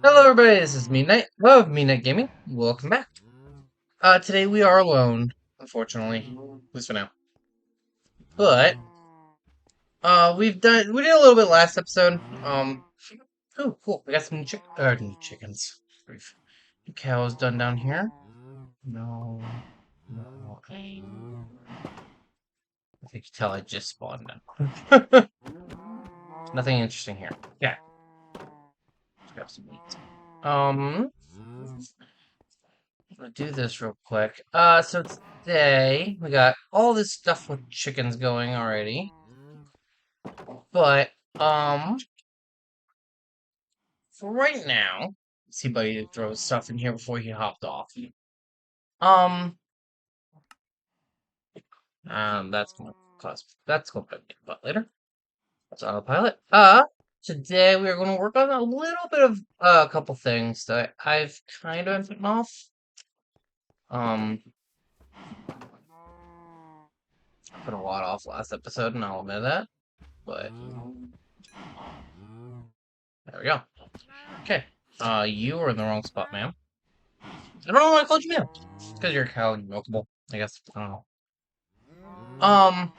Hello everybody, this is Midnight of Midnight Gaming. Welcome back. Today we are alone, unfortunately. At least for now. But, we did a little bit last episode. Oh, cool. We got some new chickens. Grief. New cows done down here. No, no, I think you tell I just spawned them. Nothing interesting here. Yeah, let's grab some meat. I'm gonna do this real quick. So today we got all this stuff with chickens going already, but for right now, see, buddy throws stuff in here before he hopped off. Um, that's gonna be but later. That's autopilot. Today we are going to work on a little bit of a couple things that I've kind of been putting off. Um, I put a lot off last episode, and I'll admit that. But there we go. Okay. You were in the wrong spot, ma'am. I don't know why I called you ma'am. Because you're a cow and milkable, I guess. I don't know. Um,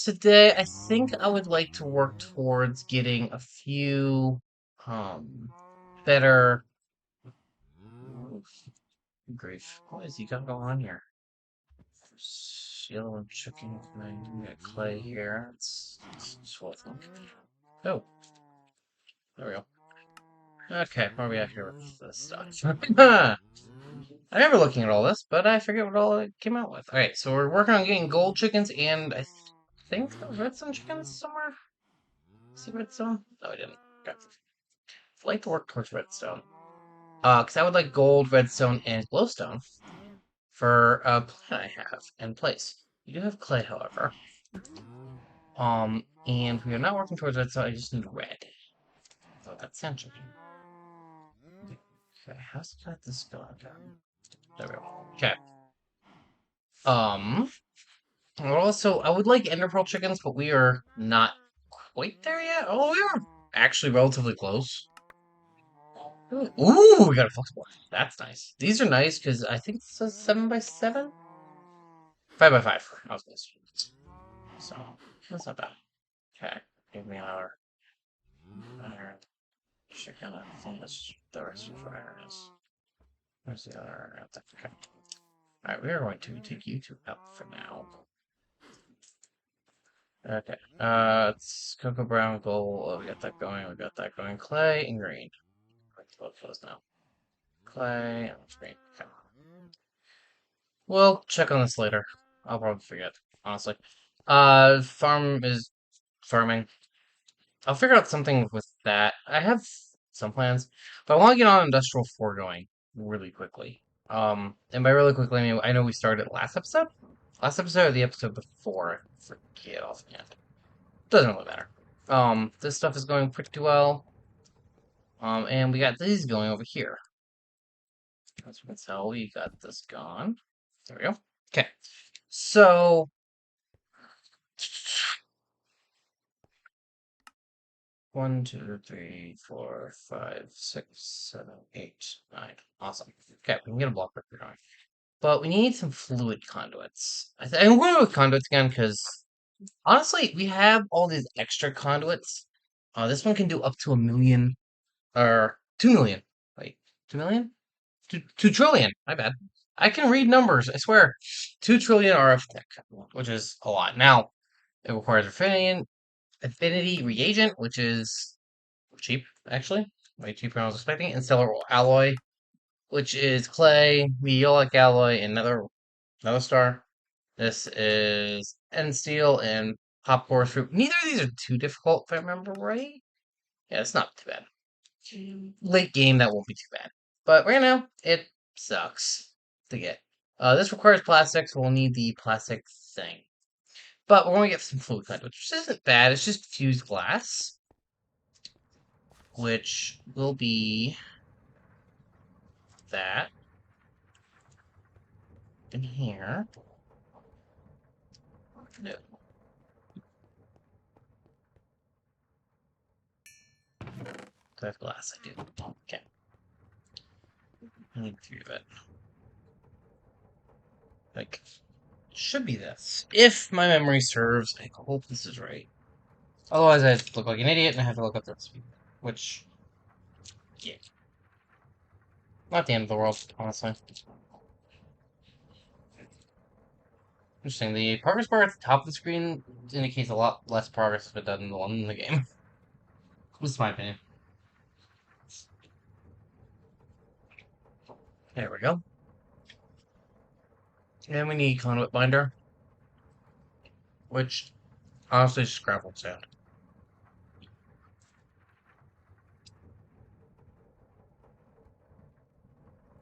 Today I think I would like to work towards getting a few, um, better. Oof, grief. What has he got going on here? Yellow and chicken. We got clay here. It's what I think. Oh, there we go. Okay, where are we at here with this stuff? I remember looking at all this, but I forget what all it came out with. Alright, so we're working on getting gold chickens and I think the redstone chickens somewhere? See redstone? No, I didn't. Okay. I'd like to work towards redstone. Because I would like gold, redstone, and glowstone for a plan I have in place. You do have clay, however. And we are not working towards redstone, I just need red. So that's sand chicken. Okay, how's that this going down? There we go. Okay. Um, Also, I would like ender pearl chickens, but we are not quite there yet. Oh, we are actually relatively close. Ooh, we got a flexible. That's nice. These are nice because I think this is 7x7? 5x5. I was close. So, that's not bad. Okay, give me another chicken. I think that's the rest of what iron is. Where's the other? Okay. Alright, we are going to take you two out for now. Okay. It's cocoa brown, gold. Oh, we got that going. We got that going. Clay and green. Both those now. Clay and green. Okay. We'll check on this later. I'll probably forget, honestly. Farm is farming. I'll figure out something with that. I have some plans, but I want to get on industrial foregoing really quickly. And by really quickly, I mean I know we started last episode. Last episode or the episode before. I forget offhand. Doesn't really matter. This stuff is going pretty well. And we got these going over here. As you can tell, we got this gone. There we go. Okay. So, one, two, three, four, five, six, seven, eight, nine. Awesome. Okay, we can get a block breaker going. But we need some fluid conduits. I'm going with conduits again because honestly, we have all these extra conduits. This one can do up to 1 million or 2 million. Wait, 2 million? 2 trillion. My bad. I can read numbers. I swear. 2 trillion RF tech, which is a lot. Now it requires affinity reagent, which is cheap actually, way cheaper than I was expecting. And stellar alloy, which is clay, meteoric alloy, and another star. This is end steel and popcorn fruit. Neither of these are too difficult, if I remember right. Yeah, it's not too bad. Late game, that won't be too bad. But right now, it sucks to get. This requires plastic, so we'll need the plastic thing. But we're going to get some fluid conduit, which isn't bad. It's just fused glass, which will be that in here. No. I have glass? I do. Okay. I need 3 of it. Like, should be this. If my memory serves, I hope this is right. Otherwise, I look like an idiot and I have to look up the recipe. Which, yeah. Not the end of the world, honestly. Interesting. The progress bar at the top of the screen indicates a lot less progress has been done than the one in the game. This is my opinion. There we go. And we need conduit binder, which honestly is just gravel sand.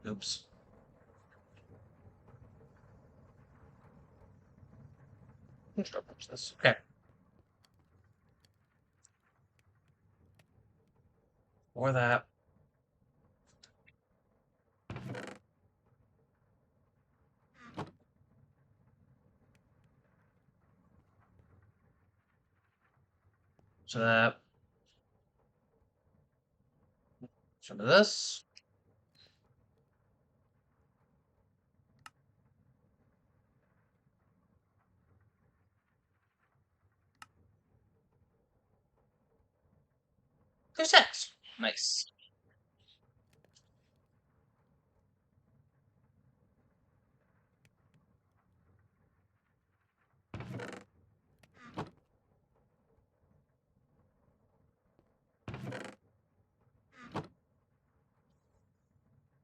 Oops. Let's go punch this. Okay. Or that. So that. Some of this. There's 6. Nice.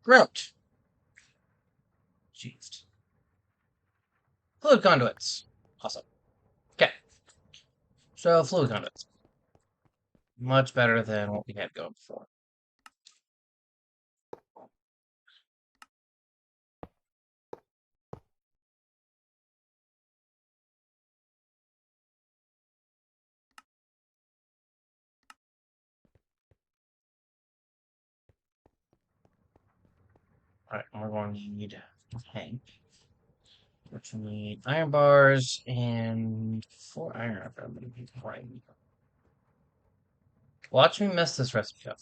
Grout. Jeez. Fluid conduits. Awesome. Okay. So, fluid conduits. Much better than what we had going before. Alright, and we're going to need a tank. Which we need iron bars and 4 iron up. I'm going to need 4 iron. Watch me mess this recipe up.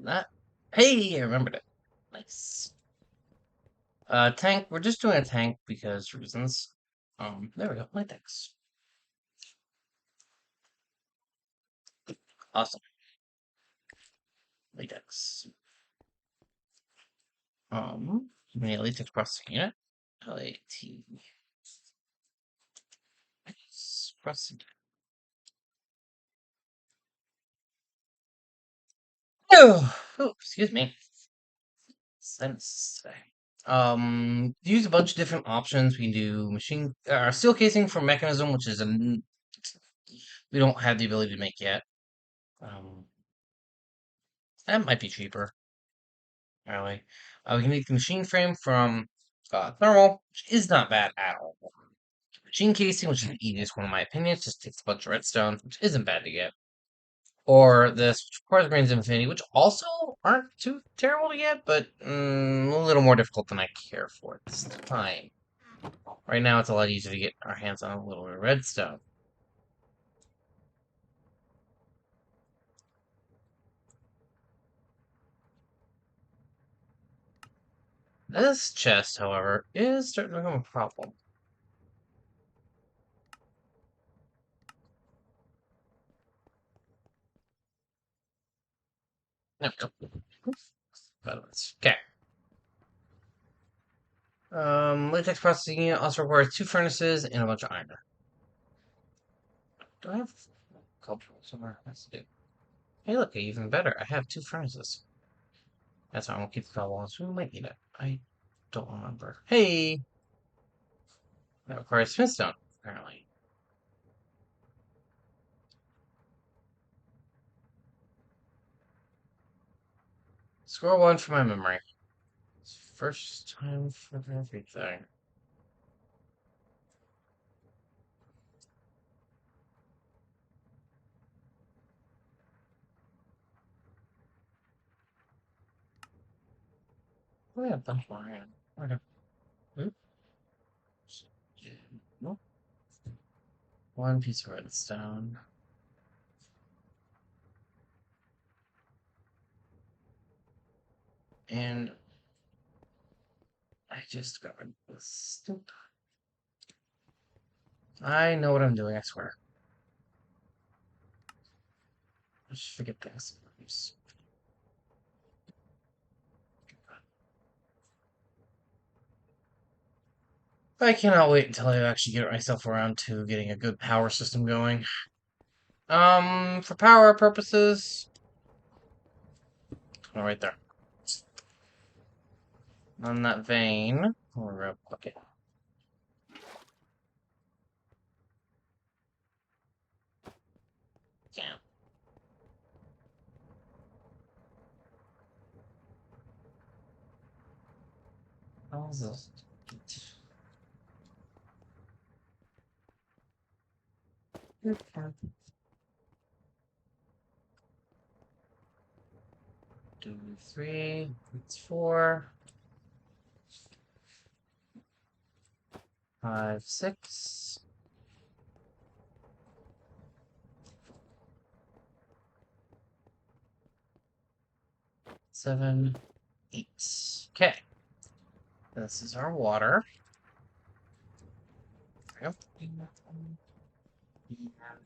That. Hey, I remembered it. Nice. Tank. We're just doing a tank because reasons. There we go. Latex. Awesome. Latex. We need a latex processing unit. LAT. Processing. Oh, excuse me. Since today. Use a bunch of different options. We can do machine steel casing for mechanism, which is we don't have the ability to make yet. Um, that might be cheaper. Really. We can make the machine frame from thermal, which is not bad at all. Machine casing, which is the easiest one in my opinion, just takes a bunch of redstone, which isn't bad to get. Or this, which requires grains of infinity, which also aren't too terrible to get, but a little more difficult than I care for at this time. Right now, it's a lot easier to get our hands on a little bit of redstone. This chest, however, is starting to become a problem. There we go. Okay. Latex processing unit also requires 2 furnaces and a bunch of iron. Do I have cobble somewhere? Let's do. Hey, look, even better. I have 2 furnaces. That's why I'm gonna keep the cobble on, so we might need it. I don't remember. Hey! That requires smithstone, apparently. Score 1 for my memory. First time for everything. Oh, yeah, bunch more iron. Okay. Oops. Nope. 1 piece of redstone. And I just got rid of this. I know what I'm doing, I swear. I just forget things. I cannot wait until I actually get myself around to getting a good power system going. For power purposes, right there. On that vein, okay. Yeah. How's this? Two, three, it's four, five, six, seven, eight. Okay. This is our water. There we go.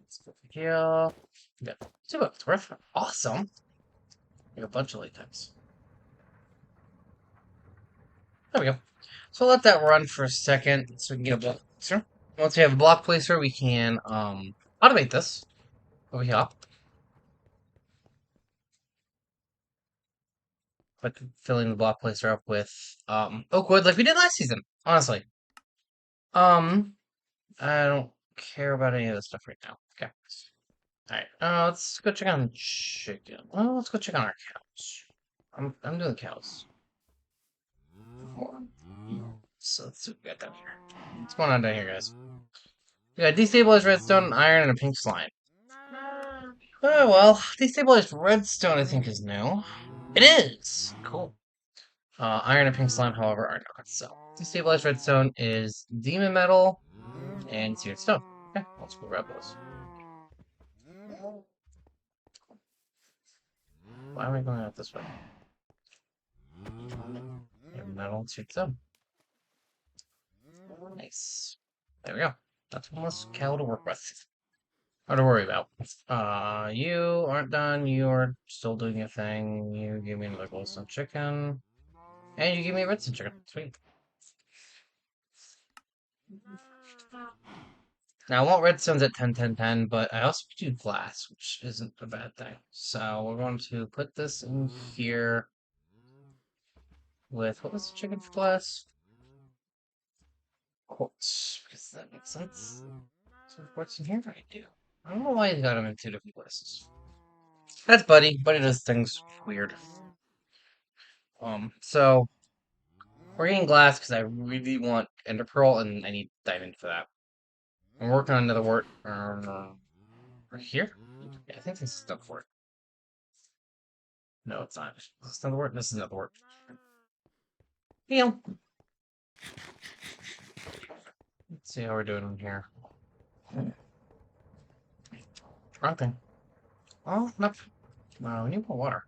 Let's go here. We got $2 worth. Awesome. We got a bunch of latex. There we go. So let that run for a second so we can get a block placer. Once we have a block placer, we can automate this over here. But filling the block placer up with oak wood like we did last season, honestly. Um I don't care about any of this stuff right now. Okay. Alright. Let's go check on chicken. Well, let's go check on our cows. I'm doing cows. So let's see what we got down here. What's going on down here, guys? We got destabilized redstone, iron, and a pink slime. Oh well, destabilized redstone I think is new. It is! Cool. Iron and pink slime, however, are not. So destabilized redstone is demon metal and seared stone. Okay, let's go grab those. Why am I going out this way? Metal and seared stone. Nice. There we go. That's one less cow to work with. Or to worry about. You aren't done. You are still doing your thing. You give me another glowstone chicken. And you give me a redstone chicken. Sweet. Now, I want redstones at 10, 10, 10, but I also do glass, which isn't a bad thing. So we're going to put this in here with, what was the chicken for glass? Quartz, because that makes sense. So quartz in here? I do. I don't know why he got them in two different places. That's Buddy. Buddy does things weird. So we're getting glass because I really want ender pearl and I need diamond for that. I'm working on another wort. Right here? Yeah, I think this is another wort. No, it's not. Is this another wort? This is another wort. Yeah. Let's see how we're doing here. Wrong thing. Oh, nope. No, we need more water.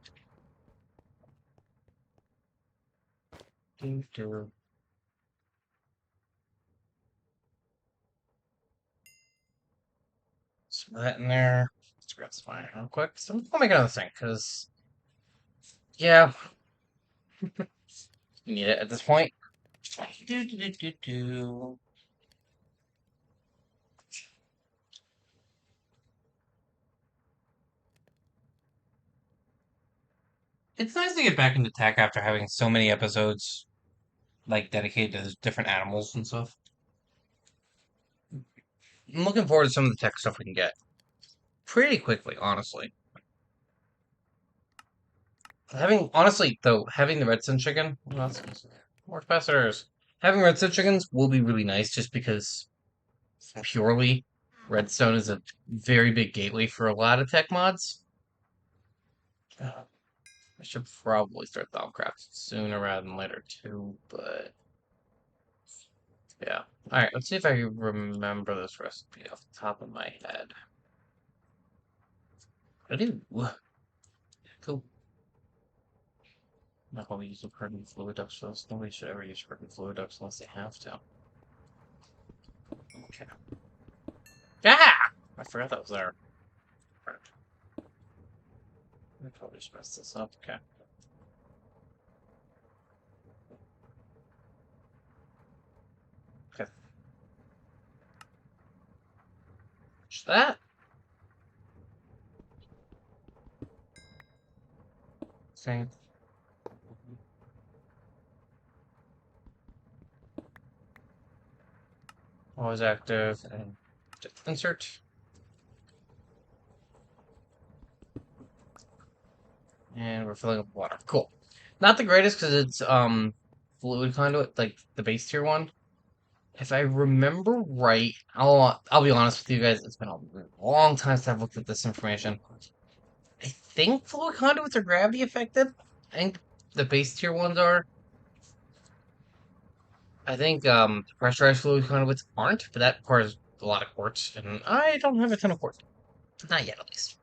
Do. Some that in there. Let's grab some iron real quick. So I'll make another thing, because, yeah, we need it at this point. Do. It's nice to get back into tech after having so many episodes, like, dedicated to different animals and stuff. I'm looking forward to some of the tech stuff we can get. Pretty quickly, honestly. Honestly, though, having the redstone chicken, well, more capacitors. Having redstone chickens will be really nice just because purely redstone is a very big gateway for a lot of tech mods. I should probably start Thaumcraft sooner rather than later too, but yeah. Alright, let's see if I can remember this recipe off the top of my head. I do. Cool. Not gonna use the permanent fluid ducts for this. Nobody should ever use permanent fluid ducts unless they have to. Okay. Ah! I forgot that was there. I probably just messed this up. Okay. Okay. Watch that. Same. Always active and just insert. And we're filling up with water. Cool. Not the greatest because it's fluid conduit, like the base tier one. If I remember right, I'll be honest with you guys, it's been a long time since I've looked at this information. I think fluid conduits are gravity affected. I think the base tier ones are. I think pressurized fluid conduits aren't, but that requires a lot of quartz, and I don't have a ton of quartz. Not yet, at least.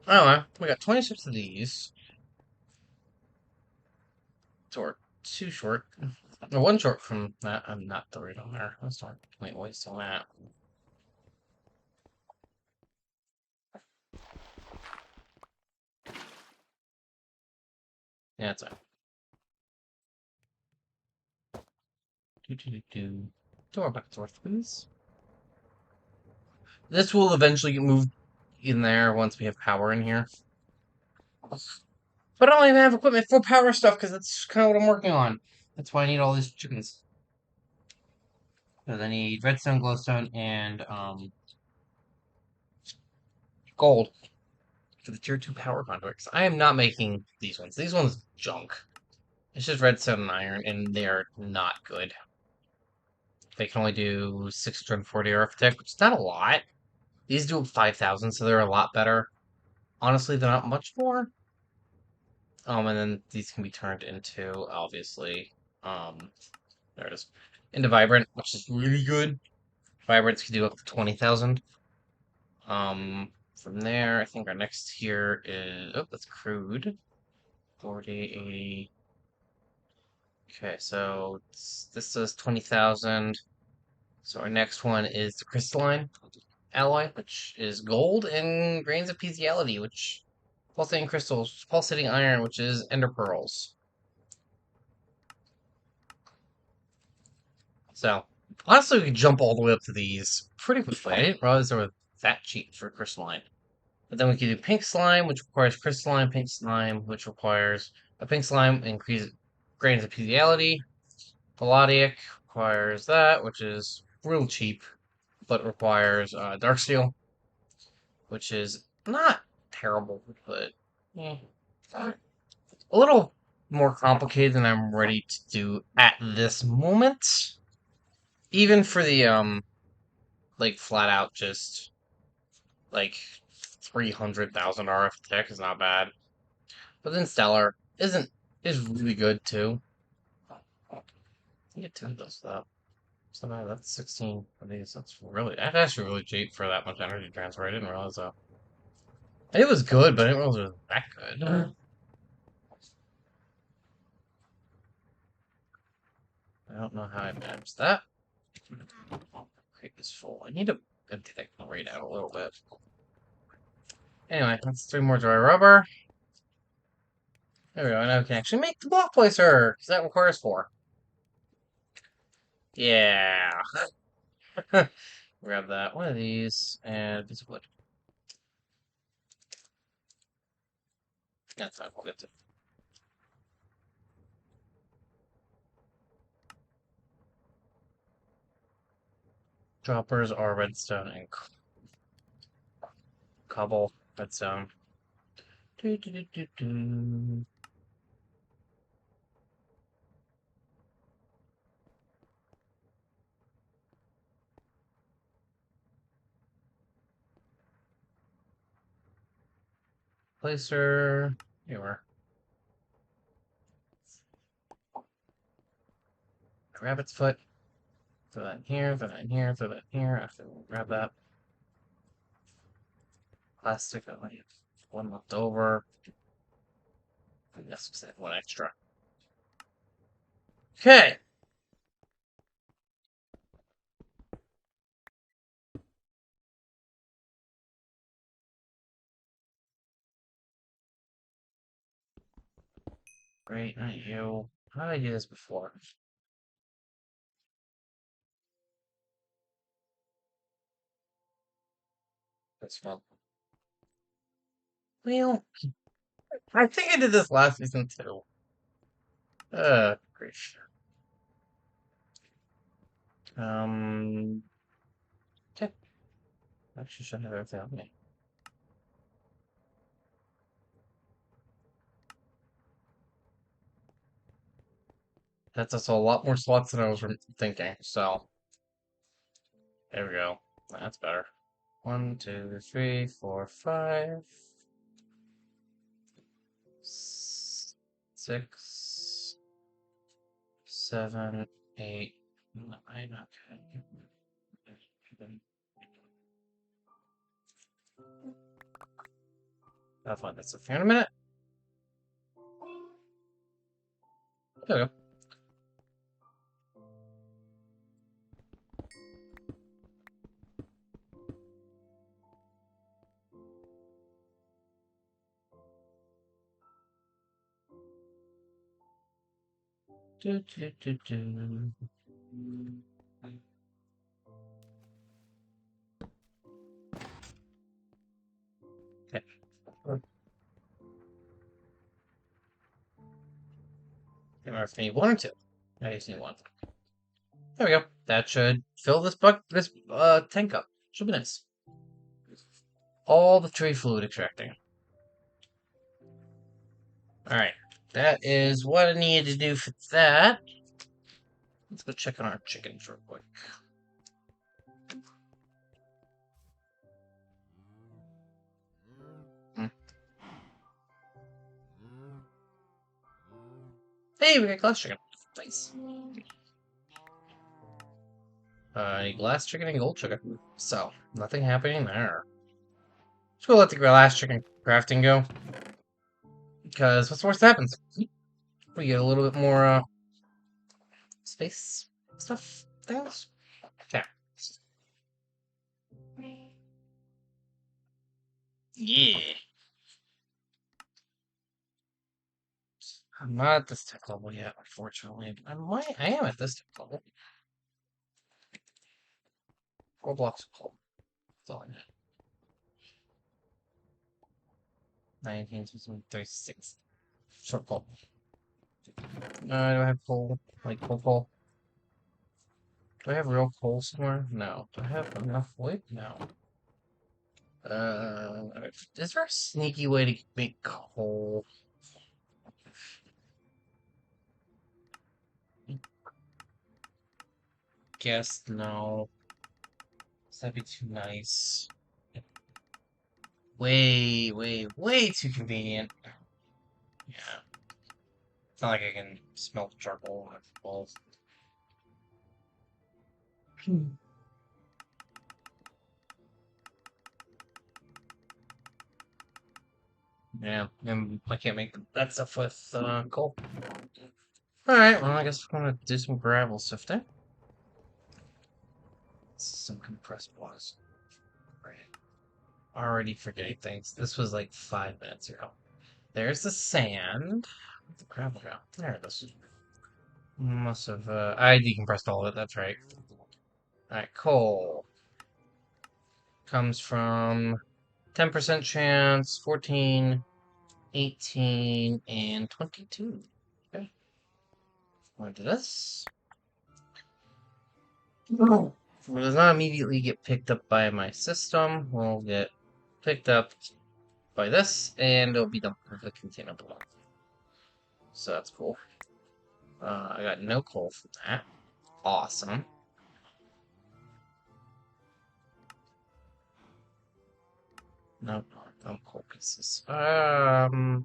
Anyway, we got 26 of these. So we're two short. Or one short from that. I'm not throwing on there. Let's not waste on that. Yeah, that's it. Do. Door back and forth, please. This will eventually get moved in there once we have power in here. But I don't even have equipment for power stuff because that's kind of what I'm working on. That's why I need all these chickens. Because I need redstone, glowstone, and gold for the tier 2 power conduits. I am not making these ones. These ones junk. It's just redstone and iron, and they're not good. They can only do 640 arithmetic, which is not a lot. These do 5,000, so they're a lot better. Honestly, they're not much more. And then these can be turned into, obviously, there it is, into Vibrant, which is really good. Vibrants can do up to 20,000. From there, I think our next tier is, oh, that's crude. 40, 80. Okay, so this does 20,000. So our next one is the crystalline alloy, which is gold and grains of physiality, which pulsating crystals, pulsating iron, which is ender pearls. So honestly, we could jump all the way up to these pretty quickly. I didn't realize they were that cheap for crystalline. But then we could do pink slime, which requires crystalline, pink slime, which requires a pink slime increases grains of physiality. Palladic requires that, which is real cheap, but requires dark steel, which is not terrible, but eh, a little more complicated than I'm ready to do at this moment. Even for the like flat out just like 300,000 RF tech is not bad. But then Stellar is really good too. You get 2 of those stuff. So now that's 16 of these. That's actually really cheap for that much energy transfer. I didn't realize that. It was good, but I didn't realize it was that good. I don't know how I managed that. Crate is full. I need to empty that crate out a little bit. Anyway, that's 3 more dry rubber. There we go. Now we can actually make the block placer, because that requires 4. Yeah. Grab that. One of these, and a piece of wood. That's fine. We'll get to droppers are redstone and cobble redstone. Do, do, do, do, do. Placer. Here we are. Rabbit's foot. Throw that in here, throw that in here, throw that in here. After we'll grab that plastic, I only have 1 left over. Yes, because I have one extra. Okay. Great, not you. How did I do this before? That's fun. Well, I think I did this last season too. Great. Um, okay. Actually, should have everything on me. That's also a lot more slots than I was thinking. So there we go. That's better. 1, 2, 3, 4, 5, 6, 7, 8, 9. Okay. I'll find this here in a minute. There we go. Do, do, do, do. Okay. Remember if I need one or two. I just need one. There we go. That should fill this tank up. Should be nice. All the tree fluid extracting. Alright. That is what I needed to do for that. Let's go check on our chickens real quick. Hmm. Hey, we got glass chicken. Nice. Glass chicken and gold chicken. So, nothing happening there. Just gonna let the glass chicken crafting go. Because what's the worst that happens? We get a little bit more space stuff things. Okay. Yeah. I'm not at this tech level yet, unfortunately. I am at this tech level. 4 blocks of coal. That's all I need. 19, 36. Short coal. Do I have coal? Like coal? Do I have real coal somewhere? No. Do I have enough wood? No. Is there a sneaky way to make coal? Guess no. That'd be too nice. Way too convenient. Yeah. It's not like I can smelt charcoal with balls. Yeah, and I can't make that stuff with coal. Alright, well, I guess we're gonna do some gravel sifting. Some compressed blocks. Right. Already forgetting things. This was like 5 minutes ago. There's the sand. Where'd the gravel go? There it is. Must have, I decompressed all of it, that's right. Alright, coal. Comes from 10% chance, 14, 18, and 22. Okay. Want to do this? No. If it does not immediately get picked up by my system, we'll get picked up by this, and it'll be done with the container below. So that's cool. I got no coal from that. Awesome. No, no coal pieces. Oh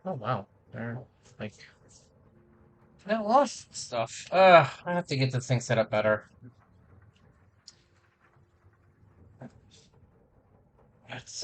wow. They're like got a lot of stuff. I have to get this thing set up better. It's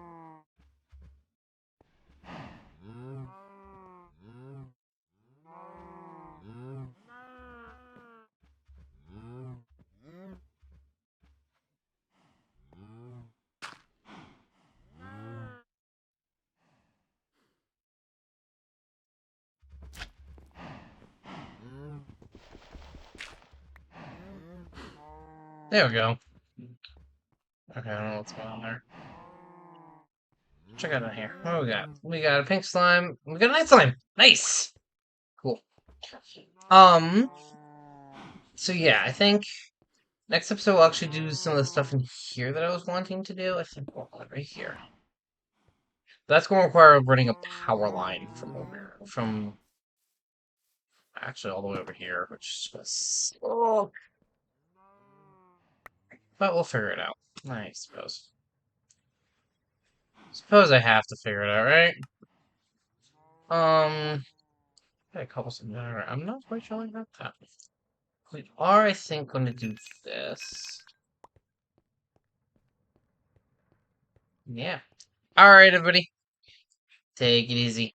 There we go. Okay, I don't know what's going on there. Check out in here. What do we got? We got a pink slime. We got a night slime. Nice. Cool. Um. So yeah, I think next episode we'll actually do some of the stuff in here that I was wanting to do. I think we'll put it right here. That's going to require running a power line from over from actually all the way over here, which is oh, but we'll figure it out. I suppose. Suppose I have to figure it out, right? Got a couple things. I'm not quite sure about that. We are, I think, going to do this. Yeah. All right, everybody. Take it easy.